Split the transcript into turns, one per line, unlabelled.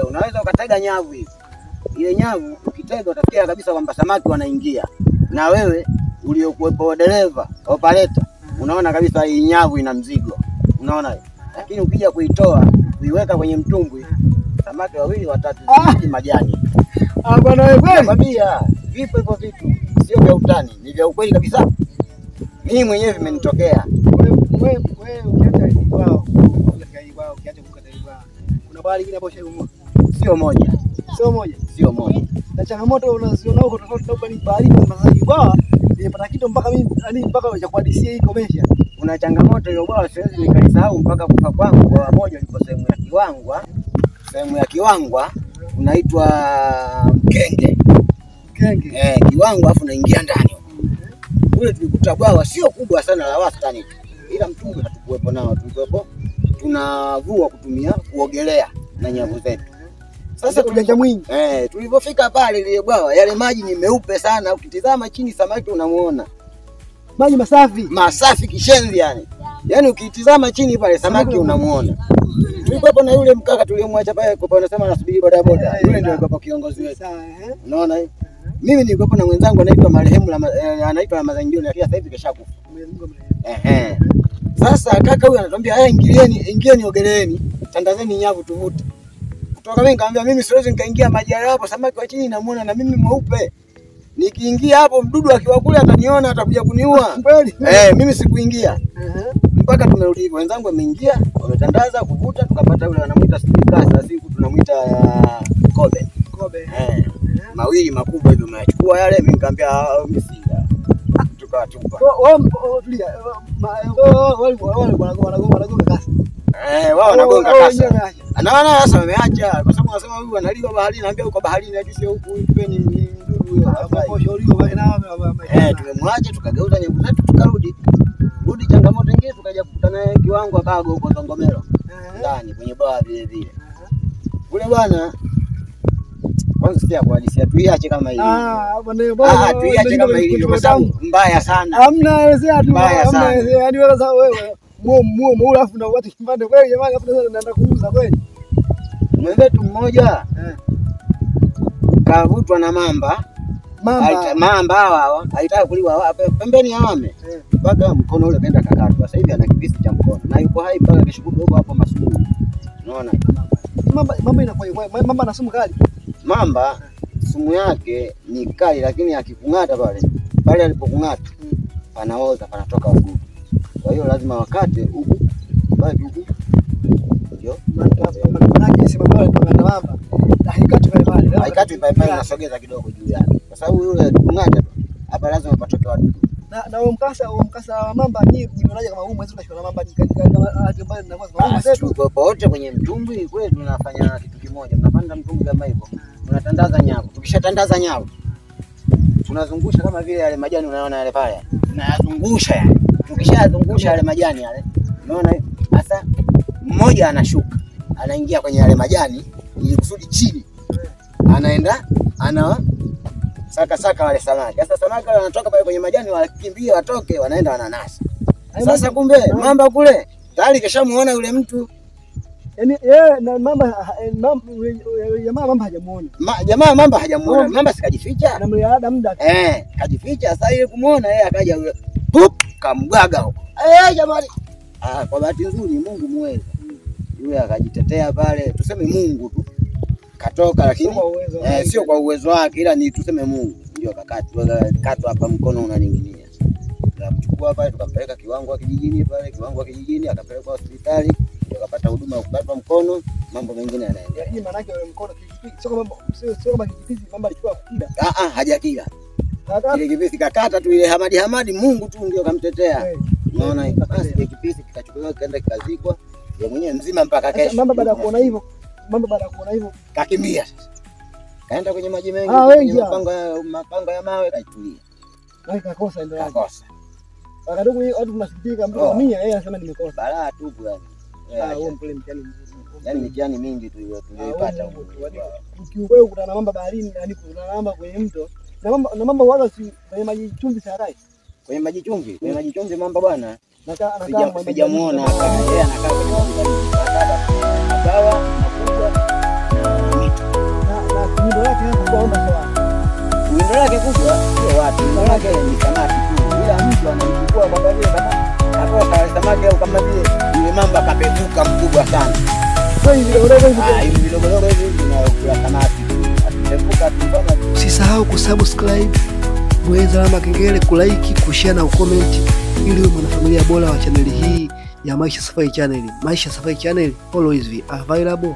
unaweza ukatega nyavu hivi. Ile nyavu ukitega utafikia kabisa kwamba samaki wanaingia. Na wewe uliokuwepo dereva, operator, unaona kabisa hii nyavu ina mzigo. Unaona? Lakini ukija kuitoa, kuiweka kwenye mtumbwi, samaki wawili watatu majani.
Bwana wewe kweli?
Nakwambia, vipo hivyo vitu. Sio vya utani, ni vya ukweli kabisa. Mimi mwenyewe vimenitokea.
Wewe ukiacha kwao, ukiacha kukata kwao. Kuna bahari nyingine hapo shaimu.
Sio moja.
Sio moja.
Sio moja.
Na changamoto unaziona huko tofauti na ni bahari kwa masaji bwawa, nimepata kitu mpaka mimi mpaka cha kuhadisia hii komesha.
Kuna changamoto hiyo bwawa siwezi nikalisahau mpaka kufa kwangu. Bwawa moja liko sehemu ya Kiwangwa. Sehemu ya Kiwangwa unaitwa Mkenge.
Mkenge.
Kiwangwa afu naingia ndani. Kule tulikuta bwawa sio kubwa sana la wastani. Ila mtumbwi hatukuwepo nao, tulikuwepo tunavua kutumia kuogelea na nyavu zetu.
Sasa ujanja mwingi.
Tulipofika pale ile bwawa, yale maji ni meupe sana, ukitizama chini samaki unamuona.
Maji masafi.
Masafi kishenzi yani. Yaani ukitizama chini pale samaki unamuona. Tulikuwa na yule mkaka tuliyomwacha pale kwa anasema anasubiri bodaboda. Yule ndio alikuwa kiongozi wetu. Unaona hiyo? Mimi nilikuwa na mwenzangu anaitwa marehemu anaitwa Ramadhani, lakini sasa hivi keshakufa. Sasa kaka huyu anatuambia ingieni ogeleeni, tandazeni nyavu tuvute. Kutoka mimi nikamwambia mimi siwezi nikaingia maji hapo, samaki wa chini namuona na mimi mweupe. Nikiingia hapo mdudu akiwa kule ataniona atakuja kuniua. Mimi sikuingia. Mpaka tumerudi hivyo. Wenzangu wameingia, wametandaza kuvuta, tukapata yule anamuita Sikasa, siku tunamuita Kobe. Mawili makubwa hivyo umechukua yale, mimi nikamwambia mimi sija. Tukawatupa. Wao wanagonga kasa. Anaona sasa wameacha kwa sababu wanasema huyu analiwa baharini, naambia uko baharini hadi sio huku ipeni mdudu huyo. Tumemwacha tukageuza nyavu zetu tukarudi. Rudi changamoto nyingine tukaja kukutana naye Kiwangwa Bago huko Tongomero. Ndani kwenye bwawa vile vile. Kule bwana kwanza sikia kwa hadithi tuiache kama hivi. Tuiache kama hivi kwa sababu mbaya sana.
Hamna elezea tu. Hamna yaani wewe sasa wewe muo alafu na watu kipande kweli jamaa hapo naenda kuuza kweli.
Mwenzetu mmoja kavutwa na mamba hawa haitaka kuliwa pembeni ya wame mpaka mkono ule kaenda kakatwa. Sasa hivi ana kipisi cha mkono na yuko hai mpaka kishukuru huko hapo Masukuru. Unaona
mamba inakuwa mamba ana sumu kali.
Mamba sumu yake ni kali, lakini akikung'ata pale alipokung'ata panaoza panatoka ugumu. Kwa hiyo lazima wakate huku bali huku ndio
maana sema pale ndo mamba haikati
pale nasogeza kidogo juu yake kwa sababu yule kung'ata hapa lazima patoke wadudu.
Na mkasa wa mamba ni mnaje kama huu mwezi tunashona mamba ni kama ambayo tunakuwa
zetu wote kwenye mtumbwi kule tunafanya kitu kimoja, tunapanda mtumbwi kama hivyo, tunatandaza nyavu. Tukishatandaza nyavu tunazungusha kama vile yale majani unaona yale pale, tunayazungusha yale. Tukishazungusha yale majani yale, unaona sasa mmoja anashuka anaingia kwenye yale majani ili kusudi chini anaenda saka wale samaki. Sasa samaki wanatoka pale kwenye majani wakimbia watoke wanaenda wananasa. Sasa kumbe mamba kule tayari keshamuona yule mtu.
Yaani na mamba hajamuona.
Jamaa mamba hajamuona. Mamba sikajificha.
Na mliada muda.
Kajificha. Sasa ile kumuona yeye akaja kamgaga huko. Jamani. Kwa bahati nzuri Mungu muweza. Yule akajitetea pale, tuseme Mungu tu. Katoka lakini sio kwa uwezo wake, ila ni tuseme Mungu ndio akakatwa hapa mkono unaning'inia. Tukamchukua pale tukampeleka Kiwangwa kijijini, akapelekwa hospitali akapata huduma ya kukatwa mkono, mambo mengine yanaendelea.
Hii maana yake yule mkono kijipisi sio kama kijipisi mamba alichukua kukida.
Hajakila. Ile kipisi kakata tu ile Hamadi Mungu tu ndio kamtetea. Unaona basi ile kipisi kikachukuliwa kaenda kikazikwa yeye mwenyewe mzima mpaka kesho.
Mamba baada ya kuona hivyo
kakimbia sasa. Kaenda kwenye maji mengi,
kwenye
mapanga ya mawe kaitulia.
Na kakosa ndio.
Kakosa.
Wakadogo watu tunasikitika mtu 100 yeye anasema nimekosa.
Balaa tu bwana.
Huo mpole mtihani mzuri.
Yaani mitihani mingi tuliyoipata huko.
Ukiwewe ukutana mamba baharini yani kuna mamba kwenye mto. Na mamba wala si kwenye maji chumvi sarai.
Kwenye maji chumvi mamba bwana.
Sijamuona
yeye anakaa kwenye maji. Akawa makubwa.
samaki hapa kuomba sawa.
Windo lake kubwa sio watu, windo lake ni samaki tu. Ila mtu anachukua kwa vile kama hapo samaki au kama vile yule mamba kapevuka mkubwa sana.
Sio hivi vidogo hivi.
Hivi vidogo hivi tunakula samaki. Akipevuka tu kama.
Usisahau kusubscribe, bonyeza alama kengele, kulike, kushare na ucomment ili uwe mwanafamilia bora wa channel hii ya Maisha Safari Channel. Maisha Safari Channel always be available.